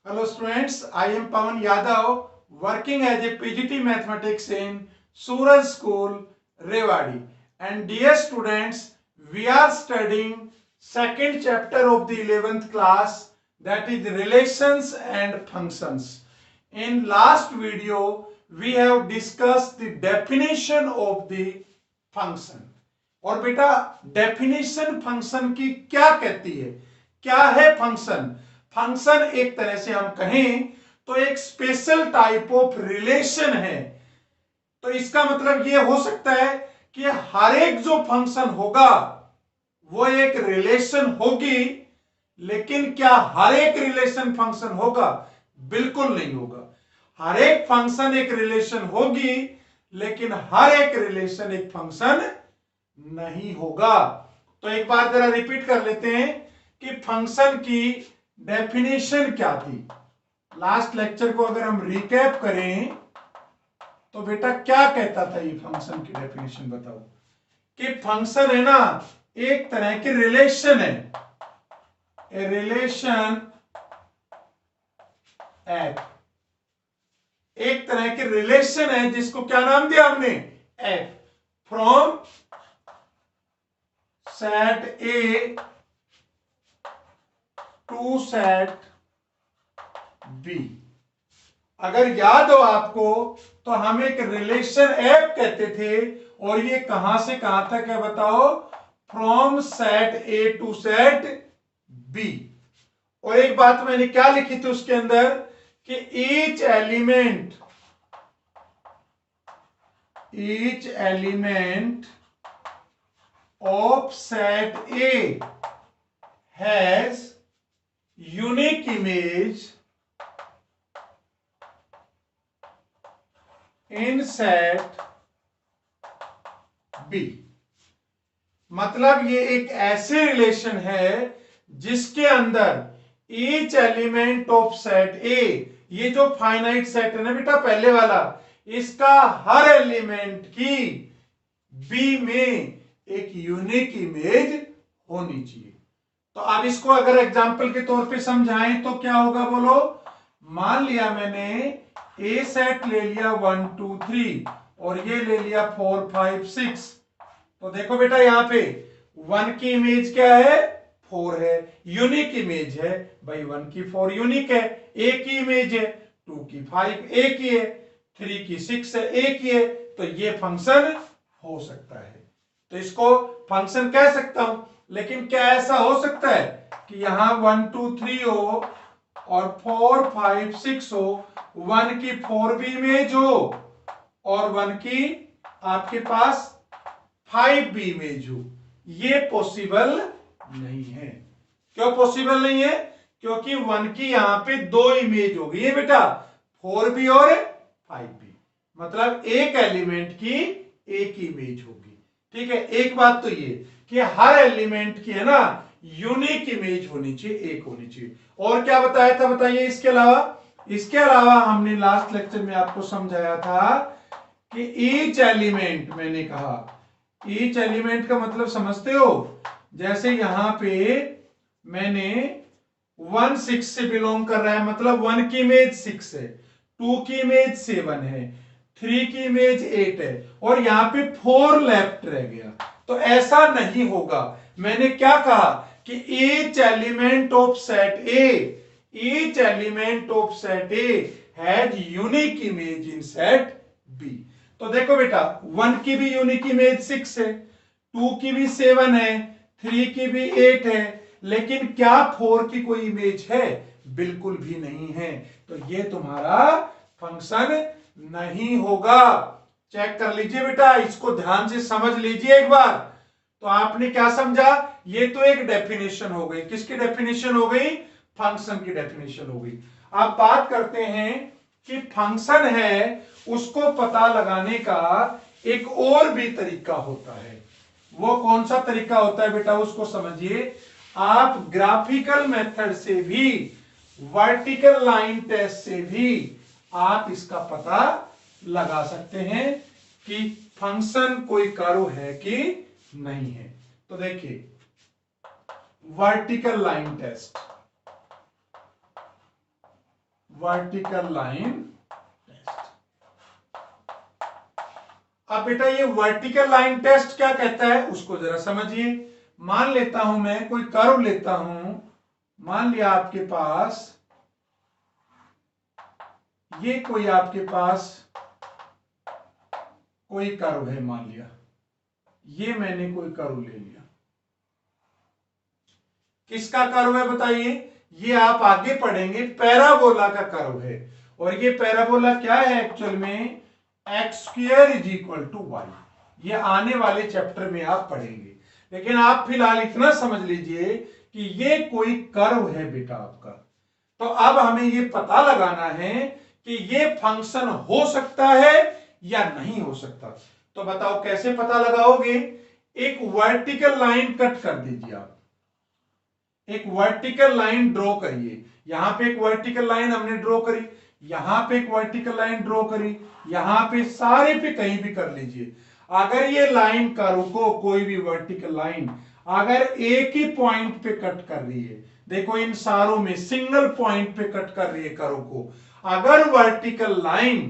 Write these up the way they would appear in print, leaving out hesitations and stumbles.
Hello students, I am Pawan Yadav working as a PGT Mathematics in Suraj School, Rewari. And dear students, we are studying second chapter of the 11th class, that is relations and functions. In last video, we have discussed the definition of the function. और बेटा definition function की क्या कहती है, क्या है function? Function एक तरह से हम कहें तो एक स्पेशल टाइप ऑफ रिलेशन है। तो इसका मतलब यह हो सकता है कि हर एक जो फंक्शन होगा वो एक रिलेशन होगी, लेकिन क्या हर एक रिलेशन फंक्शन होगा? बिल्कुल नहीं होगा। हर एक फंक्शन एक रिलेशन होगी, लेकिन हर एक रिलेशन एक फंक्शन नहीं होगा। तो एक बार जरा रिपीट कर लेते हैं कि फंक्शन की डेफिनेशन क्या थी। लास्ट लेक्चर को अगर हम रिकैप करें तो बेटा क्या कहता था ये फंक्शन की डेफिनेशन बताओ। कि फंक्शन है ना, एक तरह की रिलेशन है, ए रिलेशन एफ, एक तरह की रिलेशन है जिसको क्या नाम दिया हमने? F. From set A to set B. अगर याद हो आपको तो हम एक रिलेशन एफ कहते थे, और ये कहां से कहां तक है बताओ? From set A to set B. और एक बात मैंने क्या लिखी थी उसके अंदर कि each element of set A has unique image in set B. मतलब ये एक ऐसे रिलेशन है जिसके अंदर each element of set A, ये जो फाइनाइट सेट है ना बेटा पहले वाला, इसका हर एलिमेंट की बी में एक यूनिक इमेज होनी चाहिए। तो अब इसको अगर एग्जांपल के तौर पे समझाएं तो क्या होगा बोलो? मान लिया मैंने ए सेट ले लिया 1 2 3 और ये ले लिया 4 5 6। तो देखो बेटा यहां पे 1 की इमेज क्या है? 4 है, यूनिक इमेज है भाई। 1 की 4 यूनिक है, ए की इमेज है, 2 की 5 ए की है, 3 की 6 है, ए की है। तो ये फंक्शन हो सकता है, तो इसको फंक्शन कह सकता हूं। लेकिन क्या ऐसा हो सकता है कि यहां 1 2 3 हो और 4 5 6 हो, 1 की 4 भी इमेज हो और 1 की आपके पास 5 भी इमेज हो? ये पॉसिबल नहीं है। क्यों पॉसिबल नहीं है? क्योंकि 1 की यहां पे 2 इमेज होगी है बेटा, 4 भी और 5 भी। मतलब एक एलिमेंट की एक इमेज होगी। ठीक है, एक बात तो ये कि हर एलिमेंट की है ना यूनिक इमेज होनी चाहिए, एक होनी चाहिए। और क्या बताया था बताइए इसके अलावा? इसके अलावा हमने लास्ट लेक्चर में आपको समझाया था कि ईच एलिमेंट, मैंने कहा ईच एलिमेंट का मतलब समझते हो? जैसे यहां पे मैंने 1 6 से बिलोंग कर रहा है, मतलब 1 की इमेज 6 है, 2 की इमेज 7 है, 3 की इमेज 8 है, और यहां पे 4 लेफ्ट रह गया। तो ऐसा नहीं होगा। मैंने क्या कहा कि each element of set A, each element of set A has unique image in set B. तो देखो बेटा 1 की भी यूनिक इमेज 6 है, 2 की भी 7 है, 3 की भी 8 है, लेकिन क्या 4 की कोई इमेज है? बिल्कुल भी नहीं है। तो ये तुम्हारा फंक्शन नहीं होगा। चेक कर लीजिए बेटा, इसको ध्यान से समझ लीजिए एक बार। तो आपने क्या समझा? ये तो एक डेफिनेशन हो गई। किसकी डेफिनेशन हो गई? फंक्शन की डेफिनेशन हो गई। अब बात करते हैं कि फंक्शन है उसको पता लगाने का एक और भी तरीका होता है। वो कौन सा तरीका होता है बेटा? उसको समझिए। आप ग्राफिकल मेथड से भी, वर्टिकल लाइन टेस्ट से भी आप इसका पता लगा सकते हैं कि फंक्शन कोई कर्व है कि नहीं है। तो देखिए vertical line test, vertical line test. अब बेटा ये वर्टिकल लाइन टेस्ट क्या कहता है उसको जरा समझिए। मान लेता हूं मैं कोई कर्व लेता हूं, मान लिया आपके पास ये कोई आपके पास कोई कर्व है, मान लिया ये मैंने कोई कर्व ले लिया। किसका कर्व है बताइए? ये आप आगे पढ़ेंगे पैराबोला का कर्व है। और ये पैराबोला क्या है एक्चुअल में? X square is equal to Y. ये आने वाले चैप्टर में आप पढ़ेंगे, लेकिन आप फिलहाल इतना समझ लीजिए कि ये कोई कर्व है बेटा आपका। तो अब हमें ये पता लगाना है कि ये फंक्शन हो सकता है या नहीं हो सकता। तो बताओ कैसे पता लगाओगे? एक वर्टिकल लाइन कट कर दीजिए आप, एक वर्टिकल लाइन ड्रॉ करिए। यहां पे एक वर्टिकल लाइन हमने ड्रॉ करी, यहां पे एक वर्टिकल लाइन ड्रॉ करी, यहां पे, सारे पे कहीं भी कर लीजिए। अगर ये लाइन कर्व को, कोई भी वर्टिकल लाइन अगर एक ही पॉइंट पे कट कर रही है, देखो इन सारों में सिंगल पॉइंट पे कट कर रही है कर्व को, अगर वर्टिकल लाइन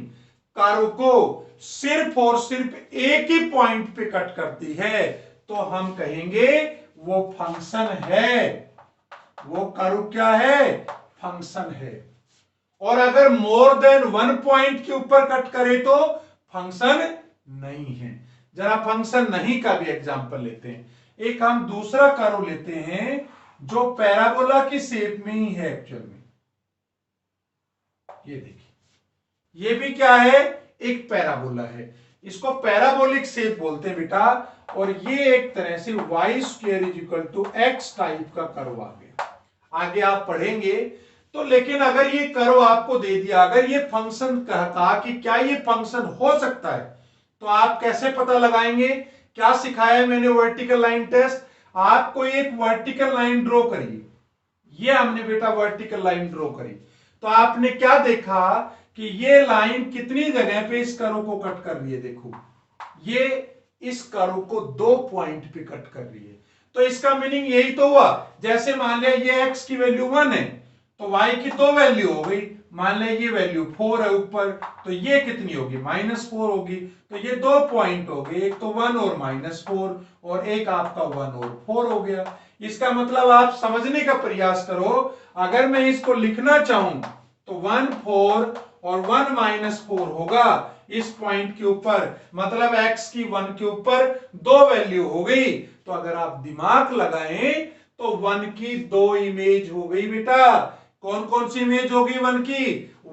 कर्व को सिर्फ और सिर्फ एक ही पॉइंट पे कट करती है तो हम कहेंगे वो फंक्शन है, वो कर्व क्या है? फंक्शन है। और अगर मोर देन वन पॉइंट के ऊपर कट करे तो फंक्शन नहीं है। जरा फंक्शन नहीं का भी एग्जांपल लेते हैं। एक हम दूसरा कर्व लेते हैं जो पैराबोला की शेप में ही है एक्चुअल में। ये देखिए, ये भी क्या है? एक पैराबोला है। इसको पैराबोलिक शेप बोलते हैं बेटा। और ये एक तरह से Y square is equal to X type का कर्व आ गया। आगे आप पढ़ेंगे तो। लेकिन अगर ये कर्व आपको दे दिया, अगर ये फंक्शन कहता कि क्या ये फंक्शन हो सकता है, तो आप कैसे पता लगाएंगे? क्या सिखाया मैंने? Vertical line test. आपको एक वर्टिकल लाइन ड्रॉ करिए। ये हमने बेटा वर्टिकल लाइन ड्रॉ करी, तो आपने क्या देखा कि ये लाइन कितनी जगह पे इस कर्व को कट कर रही है? देखो ये इस कर्व को दो पॉइंट पे कट कर रही है। तो इसका मीनिंग यही तो हुआ, जैसे मान लिया ये x की वैल्यू 1 है तो y की दो वैल्यू हो गई। मान लिया ये वैल्यू 4 है ऊपर, तो ये कितनी होगी? -4 होगी। तो ये दो पॉइंट हो गए, एक तो 1 और -4, और एक आपका 1 और 4 हो गया। इसका मतलब आप समझने का प्रयास करो। अगर मैं इसको लिखना चाहूं तो 1 4 और 1 -4 होगा इस पॉइंट के ऊपर, मतलब x की 1 के ऊपर दो वैल्यू हो गई। तो अगर आप दिमाग लगाएं तो 1 की दो इमेज हो गई बेटा। कौन कौन सी इमेज होगी 1 की?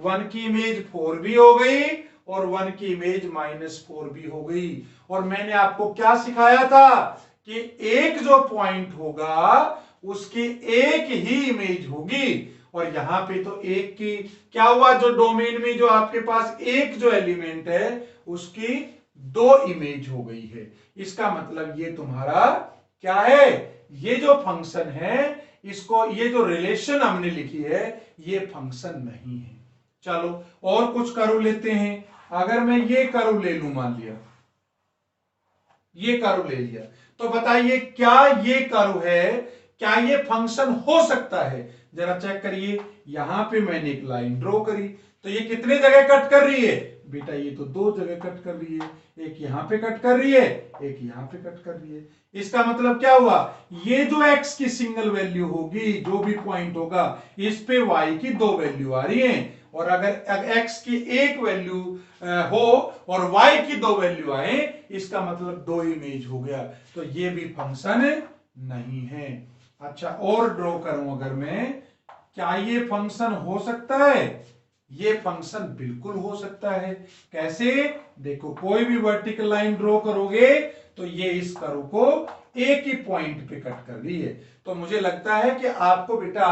1 की इमेज 4 भी हो गई और 1 की इमेज -4 भी हो गई। और मैंने आपको क्या सिखाया था कि एक जो पॉइंट होगा उसकी एक ही इमेज होगी। और यहां पे तो एक की क्या हुआ? जो डोमेन में जो आपके पास एक जो एलिमेंट है उसकी दो इमेज हो गई है। इसका मतलब ये तुम्हारा क्या है? ये जो फंक्शन है, इसको, ये जो रिलेशन हमने लिखी है, ये फंक्शन नहीं है। चलो और कुछ कर्व लेते हैं। अगर मैं ये कर्व ले लूं, मान लिया ये कर्व ले लिया, तो बताइए क्या ये कर्व है? क्या ये फंक्शन हो सकता है? जरा चेक करिए। यहां पे मैंने एक लाइन ड्रॉ करी, तो ये कितने जगह कट कर रही है बेटा? ये तो दो जगह कट कर रही है। एक यहां पे कट कर रही है, एक यहां पे कट कर रही है। इसका मतलब क्या हुआ? ये जो x की सिंगल वैल्यू होगी, जो भी पॉइंट होगा, इस पे y की दो वैल्यू आ रही है। और अगर x की एक वैल्यू हो और y की दो वैल्यू आए, इसका मतलब दो इमेज हो गया। तो ये भी फंक्शन नहीं है। अच्छा और ड्रॉ करूं अगर मैं, क्या ये फंक्शन हो सकता है? ये फंक्शन बिल्कुल हो सकता है। कैसे? देखो कोई भी वर्टिकल लाइन ड्रॉ करोगे तो ये इस कर्व को एक ही पॉइंट पे कट कर रही है। तो मुझे लगता है कि आपको बेटा,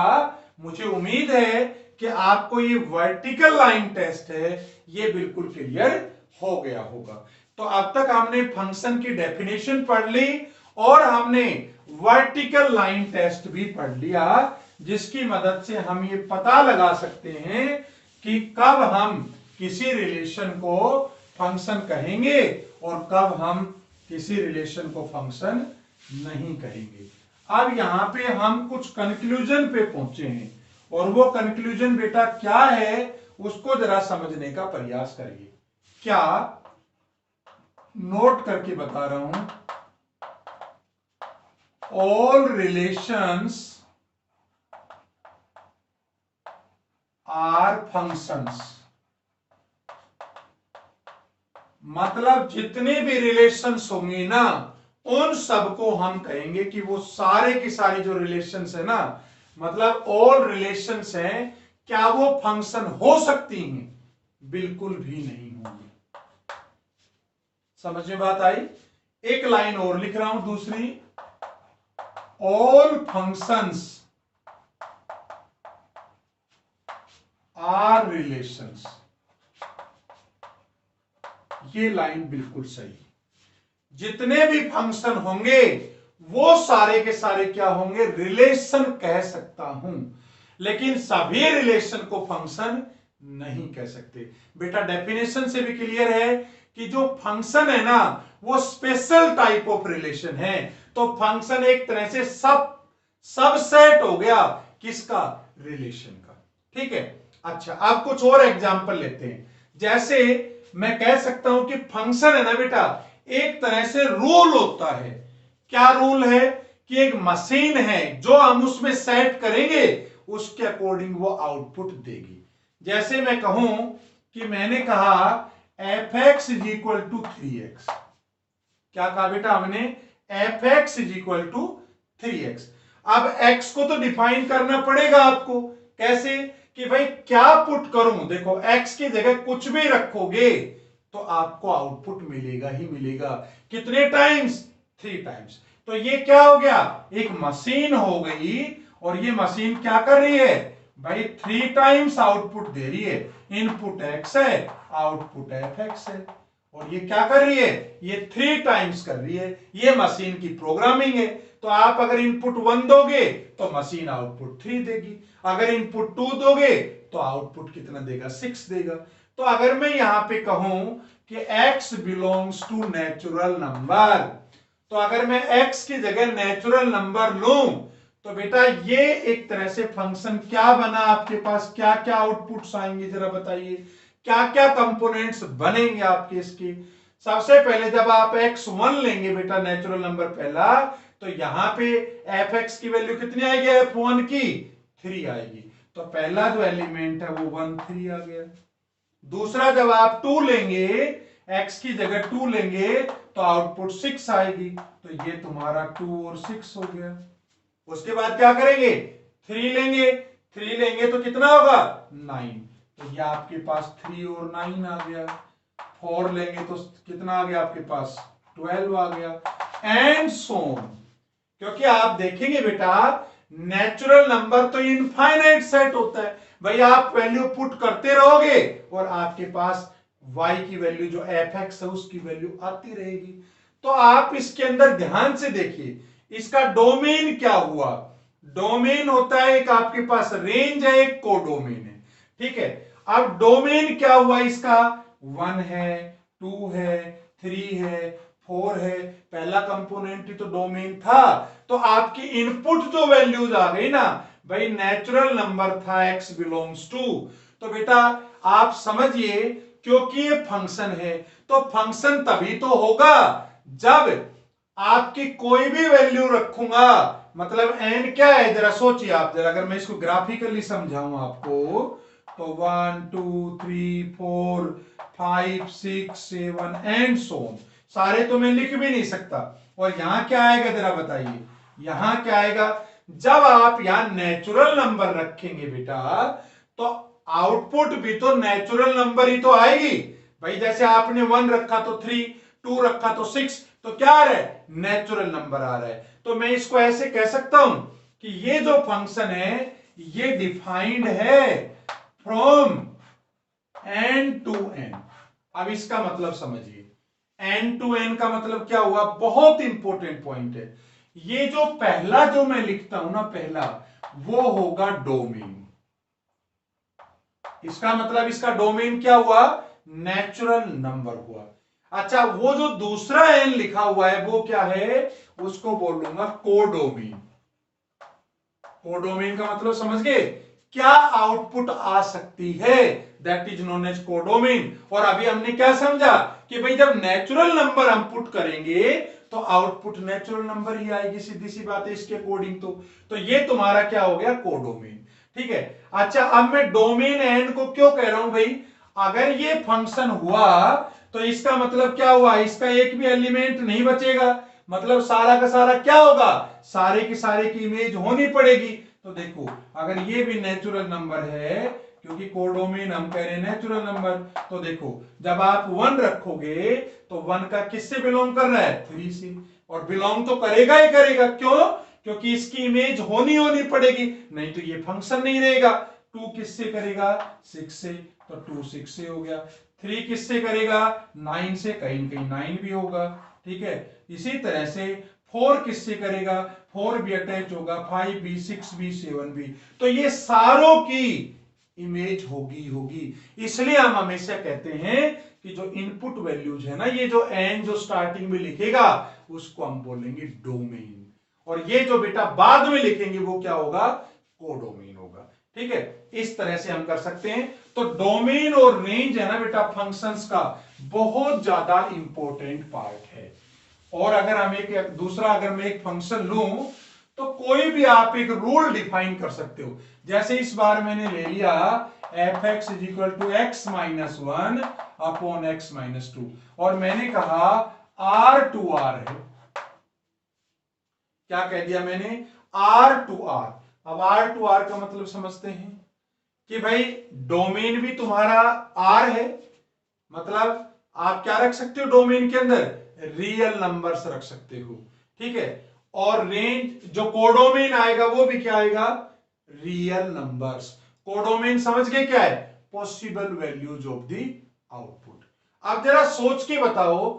मुझे उम्मीद है कि आपको ये वर्टिकल लाइन टेस्ट है ये बिल्कुल क्लियर हो गया होगा। तो अब तक हमने फंक्शन की डेफिनेशन पढ़ ली और हमने वर्टिकल लाइन टेस्ट भी पढ़ लिया, जिसकी मदद से हम ये पता लगा सकते हैं कि कब हम किसी रिलेशन को फंक्शन कहेंगे और कब हम किसी रिलेशन को फंक्शन नहीं कहेंगे। अब यहां पे हम कुछ कंक्लूजन पे पहुंचे हैं और वो कंक्लूजन बेटा क्या है उसको जरा समझने का प्रयास करिए। क्या, नोट करके बता रहा हूं, ऑल रिलेशंस आर फंक्शंस, मतलब जितने भी रिलेशंस होंगे ना उन सबको हम कहेंगे कि वो सारे की सारी जो रिलेशंस है ना, मतलब ऑल रिलेशंस हैं, क्या वो फंक्शन हो सकती हैं? बिल्कुल भी नहीं होंगी। समझ में बात आई? एक लाइन और लिख रहा हूं दूसरी, ऑल फंक्शंस आर रिलेशंस, ये लाइन बिल्कुल सही। जितने भी फंक्शन होंगे वो सारे के सारे क्या होंगे? रिलेशन कह सकता हूं, लेकिन सभी रिलेशन को फंक्शन नहीं कह सकते। बेटा डेफिनेशन से भी क्लियर है कि जो फंक्शन है ना वो स्पेशल टाइप ऑफ रिलेशन है। तो फंक्शन एक तरह से सबसेट हो गया किसका? रिलेशन का। ठीक है, अच्छा अब कुछ और एग्जांपल लेते हैं। जैसे मैं कह सकता हूं कि फंक्शन है ना बेटा, एक तरह से रूल होता है। क्या रूल है? कि एक मशीन है, जो हम उसमें सेट करेंगे उसके अकॉर्डिंग वो आउटपुट देगी। जैसे मैं कहूं कि मैंने कहा F X is equal to 3x, क्या कहा बेटा हमने? F X is equal to 3x। अब x को तो डिफाइन करना पड़ेगा आपको। कैसे? कि भाई क्या पुट करूं? देखो x की जगह कुछ भी रखोगे तो आपको आउटपुट मिलेगा ही मिलेगा। कितने टाइम्स? 3 टाइम्स। तो ये क्या हो गया? एक मशीन हो गई, और ये मशीन क्या कर रही है भाई? 3 टाइम्स आउटपुट दे रही है। इनपुट x है, आउटपुट एफ एक्स है, और ये क्या कर रही है? ये 3 टाइम्स कर रही है। ये मशीन की प्रोग्रामिंग है। तो आप अगर इनपुट 1 दोगे तो मशीन आउटपुट 3 देगी, अगर इनपुट 2 दोगे तो आउटपुट कितना देगा? 6 देगा। तो अगर मैं यहां पे कहूं कि x belongs to natural number, तो अगर मैं x की जगह नेचुरल नंबर लूं तो बेटा ये एक तरह से फंक्शन क्या बना आपके पास? क्या क्या आउटपुट्स आएंगे जरा बताइए, क्या क्या कंपोनेंट्स बनेंगे आपके इसके? सबसे पहले जब आप x1 लेंगे बेटा, नेचुरल नंबर पहला, तो यहां पे एफ एक्स की वैल्यू कितनी आएगी? f1 की 3 आएगी। तो पहला जो एलिमेंट है वो 1 3 आ गया। दूसरा जब आप 2 लेंगे, x की जगह 2 लेंगे तो आउटपुट 6 आएगी। तो ये तुम्हारा 2 और 6 हो गया। उसके बाद क्या करेंगे? 3 लेंगे, 3 लेंगे तो कितना होगा? 9। तो ये आपके पास 3 और 9 आ गया। 4 लेंगे तो कितना आ गया आपके पास? 12 आ गया। And so on. क्योंकि आप देखेंगे बेटा नेचुरल नंबर तो इनफाइनाइट सेट होता है भाई, आप वैल्यू पुट करते रहोगे और आपके पास y की वैल्यू जो एफ एक्स है उसकी वैल्यू आती रहेगी। तो आप इसके अंदर ध्यान से देखिए, इसका डोमेन क्या हुआ? डोमेन होता है एक आपके पास रेंज है, एक कोडोमेन है। ठीक है, अब डोमेन क्या हुआ इसका? 1 है, 2 है, 3 है, 4 है। पहला कंपोनेंट ही तो डोमेन था। तो आपकी इनपुट जो वैल्यूज आ गई ना भाई, नेचुरल नंबर था x बिलोंग्स टू, तो बेटा आप समझिए क्योंकि ये फंक्शन है तो फंक्शन तभी तो होगा जब आपकी कोई भी वैल्यू रखूंगा। मतलब n क्या है जरा सोचिए आप जरा, अगर मैं इसको ग्राफिकली समझाऊं आपको तो 1 2 3 4 5 6 7 एंड सो ऑन। सारे तो मैं लिख भी नहीं सकता। और यहां क्या आएगा जरा बताइए? यहां क्या आएगा? जब आप यहां नेचुरल नंबर रखेंगे बेटा तो आउटपुट भी तो नेचुरल नंबर ही तो आएगी भाई। जैसे आपने 1 रखा तो 3, 2 रखा तो 6, तो क्या आ रहा है? नेचुरल नंबर आ रहा है। तो मैं इसको ऐसे कह सकता हूं कि ये जो फंक्शन है ये डिफाइंड है फ्रॉम n टू n। अब इसका मतलब समझिए, n टू n का मतलब क्या हुआ? बहुत इंपॉर्टेंट पॉइंट है। ये जो पहला जो मैं लिखता हूं ना, पहला वो होगा डोमेन। इसका मतलब इसका डोमेन क्या हुआ? नेचुरल नंबर हुआ। अच्छा, वो जो दूसरा n लिखा हुआ है वो क्या है? उसको बोलूंगा कोडोमेन। कोडोमेन का मतलब समझ गए? क्या आउटपुट आ सकती है, that is known as codomain. और अभी हमने क्या समझा कि भाई जब नेचुरल नंबर हम पुट करेंगे तो आउटपुट नेचुरल नंबर ही आएगी, सीधी सी बात है इसके अकॉर्डिंग। तो ये तुम्हारा क्या हो गया, कोडोमेन। ठीक है। अच्छा, अब मैं डोमेन एन को क्यों कह रहा हूं भाई, अगर ये फंक्शन हुआ तो इसका मतलब क्या हुआ, इसका एक भी एलिमेंट नहीं बचेगा, मतलब सारा का सारा क्या होगा, सारे के सारे की इमेज होनी पड़ेगी। तो देखो अगर ये भी नेचुरल नंबर है, क्योंकि कोडोमेन हम कह रहे हैं नेचुरल नंबर, तो देखो जब आप 1 रखोगे तो 1 का किससे बिलोंग कर रहा है, 3 से, और बिलोंग तो करेगा ही करेगा, क्यों, क्योंकि इसकी इमेज होनी पड़ेगी, नहीं तो ये फंक्शन नहीं रहेगा। 2 किससे करेगा, 6 से, तो 2 6 से हो गया। 3 किससे करेगा, 9 से, कहीं कहीं 9 भी होगा। ठीक है। इसी तरह से 4 किससे करेगा, 4 भी अटैच होगा, 5 भी, 6 भी, 7 भी, तो ये सारों की इमेज होगी। इसलिए हम हमेशा कहते हैं कि जो इनपुट वैल्यूज है ना, ये जो एन जो स्टार्टिंग में लिखेगा उसको हम बोलेंगे डोमेन, और ये जो बेटा बाद में लिखेंगे वो क्या होगा, कोडोमेन होगा। ठीक है, इस तरह से हम कर सकते हैं। तो डोमेन और रेंज है ना बेटा फंक्शंस का बहुत ज्यादा इंपॉर्टेंट पार्ट है। और अगर हम एक दूसरा, अगर मैं एक फंक्शन लूं तो कोई भी आप एक रूल डिफाइन कर सकते हो। जैसे इस बार मैंने ले लिया F X is equal to X minus 1 upon X minus 2, और मैंने कहा आर टू आर है, क्या कह दिया मैंने, आर टू आर। अब आर टू आर का मतलब समझते हैं कि भाई डोमेन भी तुम्हारा आर है, मतलब आप क्या रख सकते हो डोमेन के अंदर, रियल नंबर्स रख सकते हो। ठीक है। और रेंज जो कोडोमेन आएगा वो भी क्या आएगा, रियल नंबर्स। कोडोमेन समझ गए क्या है, possible values of the output. अब जरा सोच के बताओ,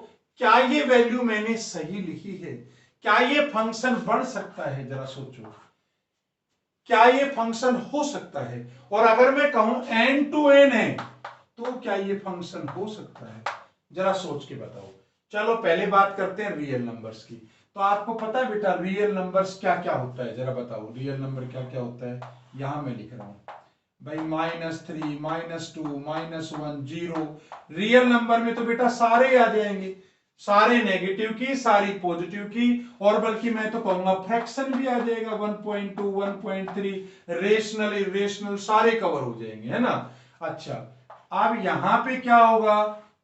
क्या ये वैल्यू मैंने सही लिखी है, क्या ये फंक्शन बन सकता है, जरा सोचो, क्या ये फंक्शन हो सकता है। और अगर मैं कहूं एन टू एन है तो क्या ये फंक्शन हो सकता है, जरा सोच के बताओ। चलो पहले बात करते हैं रियल नंबर्स की। तो आपको पता है बेटा रियल नंबर्स क्या क्या होता है, जरा बताओ रियल नंबर क्या क्या होता है। यहां मैं लिख रहा हूं भाई -3 -2 -1 0। रियल नंबर में तो बेटा सारे आ जाएंगे, सारे नेगेटिव की, सारी पॉजिटिव की, और बल्कि मैं तो कहूंगा फ्रैक्शन भी आ जाएगा, 1.2 1.3, रेशनल इरेशनल सारे कवर हो जाएंगे, है ना। अच्छा, अब यहां पे क्या होगा,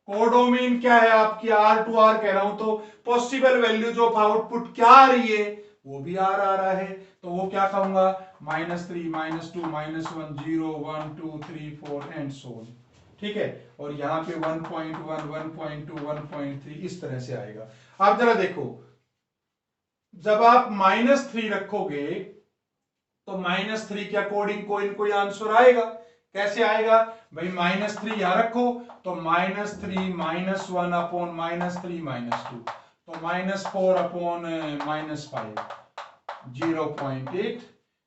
कोडोमेन क्या है आपकी, आर टू आर कह रहा हूं तो पॉसिबल वैल्यूज ऑफ आउटपुट क्या आ रही है, वो भी आर आ रहा है, तो वो क्या कहूंगा, -3 -2 -1 0 1 2 3 4 एंड सो ऑन। ठीक है। और यहां पे 1.1 1.2 1.3 इस तरह से आएगा। अब जरा देखो, जब आप -3 रखोगे तो -3 के अकॉर्डिंग कोई आंसर आएगा। कैसे आएगा भाई, -3 यहां रखो तो -3 -1 अपॉन -3 -2, तो -4 अपॉन -5 0.8,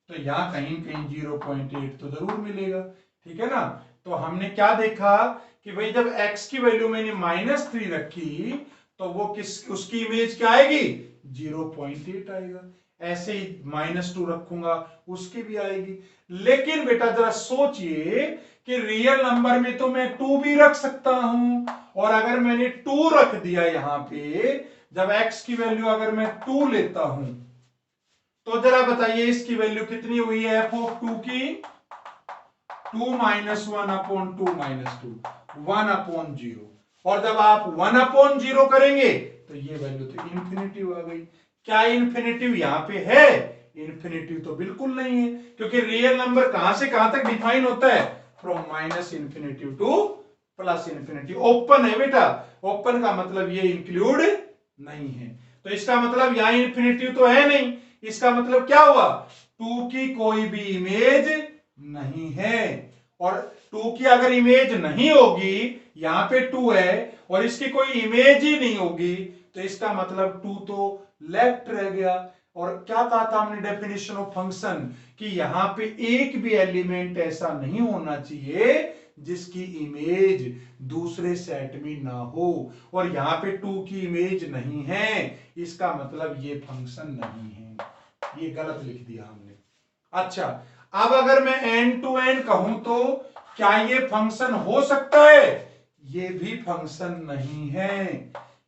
तो यहां कहीं कहीं 0.8 तो जरूर मिलेगा। ठीक है ना। तो हमने क्या देखा कि भाई जब x की वैल्यू मैंने -3 रखी तो वो उसकी इमेज क्या आएगी, 0.8 आएगा। ऐसे ही -2 रखूंगा उसकी भी आएगी। लेकिन बेटा जरा सोचिए कि रियल नंबर में तो मैं 2 भी रख सकता हूं, और अगर मैंने 2 रख दिया यहां पे, जब x की वैल्यू अगर मैं 2 लेता हूं तो जरा बताइए इसकी वैल्यू कितनी हुई है, एफ ऑफ 2 की 2 -1 अपॉन 2 -2 1 अपॉन 0, और जब आप 1 अपॉन 0 करेंगे तो ये वैल्यू तो इंफिनिटिव आ गई। क्या इंफिनिटिव यहां पे है, इंफिनिटिव तो बिल्कुल नहीं है, क्योंकि रियल नंबर कहां से कहां तक डिफाइन होता है, from -infinitive to +infinitive. Open है बेटा, ओपन का मतलब ये इंक्लूड नहीं है, तो इसका मतलब यहां इंफिनिटिव तो है नहीं, इसका मतलब क्या हुआ, 2 की कोई भी इमेज नहीं है। और 2 की अगर इमेज नहीं होगी, यहां पे 2 है और इसकी कोई इमेज ही नहीं होगी, तो इसका मतलब 2 तो लेफ्ट रह गया। और क्या कहा था हमने डेफिनेशन ऑफ फंक्शन, कि यहां पे एक भी एलिमेंट ऐसा नहीं होना चाहिए जिसकी इमेज दूसरे सेट में ना हो, और यहां पे 2 की इमेज नहीं है, इसका मतलब ये फंक्शन नहीं है, ये गलत लिख दिया हमने। अच्छा, अब अगर मैं एन टू एन कहूं तो क्या ये फंक्शन हो सकता है? ये भी फंक्शन नहीं है।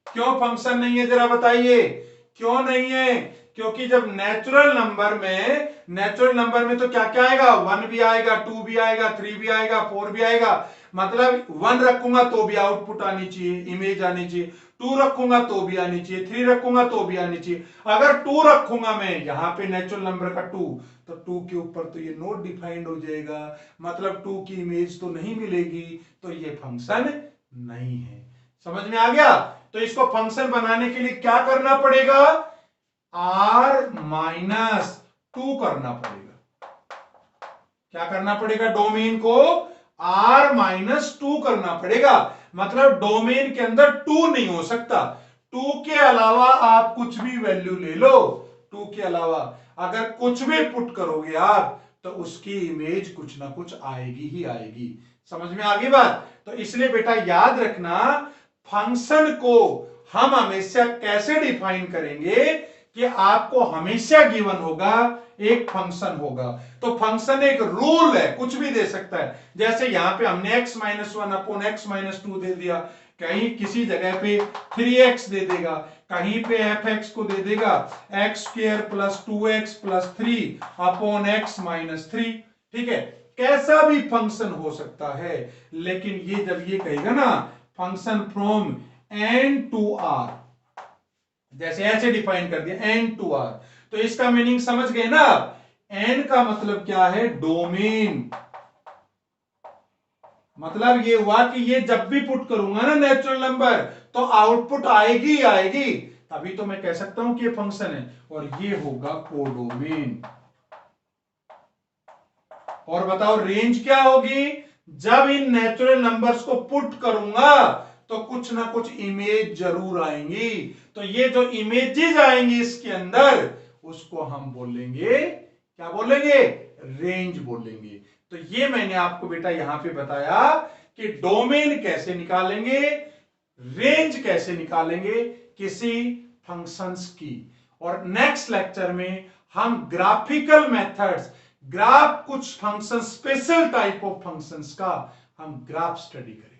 क्यों फंक्शन नहीं है जरा बताइए, क्यों नहीं है? क्योंकि जब नेचुरल नंबर में तो क्या क्या आएगा, 1 भी आएगा, 2 भी आएगा, 3 भी आएगा, 4 भी आएगा। मतलब 1 रखूंगा तो भी आउटपुट आनी चाहिए, इमेज आनी चाहिए। 2 रखूंगा तो भी आनी चाहिए, 3 रखूंगा तो भी आनी चाहिए। अगर 2 रखूंगा मैं यहां पे नेचुरल नंबर का 2, तो 2 के ऊपर तो ये नोट डिफाइंड हो जाएगा, मतलब 2 की इमेज तो नहीं मिलेगी, तो ये फंक्शन नहीं है। समझ में आ गया? तो इसको फंक्शन बनाने के लिए क्या करना पड़ेगा? r-2 करना पड़ेगा। क्या करना पड़ेगा? डोमेन को r-2 करना पड़ेगा। मतलब डोमेन के अंदर 2 नहीं हो सकता। 2 के अलावा आप कुछ भी वैल्यू ले लो, 2 के अलावा अगर कुछ भी पुट करोगे आप, तो उसकी इमेज कुछ ना कुछ आएगी ही आएगी। समझ में आ गई बात? तो इसलिए बेटा याद रखना, फंक्शन को हम हमेशा कैसे डिफाइन करेंगे कि आपको हमेशा गिवन होगा एक फंक्शन होगा। तो फंक्शन एक रूल है, कुछ भी दे सकता है। जैसे यहां पे हमने x-1 अपॉन x-2 दे दिया, कहीं किसी जगह पे 3x दे देगा, कहीं पे fx को दे देगा x² + 2x + 3 अपॉन x-3। ठीक है, कैसा भी फंक्शन हो सकता है। लेकिन ये जब ये कहेगा ना function from n to r, जैसे ऐसे डिफाइन कर दिया n to r, तो इसका मीनिंग समझ गए ना आप? n का मतलब क्या है? डोमेन। मतलब ये हुआ कि ये जब भी पुट करूंगा ना नेचुरल नंबर, तो आउटपुट आएगी ही आएगी, तभी तो मैं कह सकता हूं कि ये फंक्शन है। और ये होगा कोडोमेन। और बताओ रेंज क्या होगी? जब इन नेचुरल नंबर्स को पुट करूंगा तो कुछ ना कुछ इमेज जरूर आएंगी, तो ये जो इमेजेस आएंगी इसके अंदर, उसको हम बोलेंगे, क्या बोलेंगे? रेंज बोलेंगे। तो ये मैंने आपको बेटा यहां पे बताया कि डोमेन कैसे निकालेंगे, रेंज कैसे निकालेंगे किसी फंक्शंस की। और नेक्स्ट लेक्चर में हम ग्राफिकल मेथड्स, ग्राफ, कुछ function, special type of functions का हम ग्राफ स्टडी करेंगे।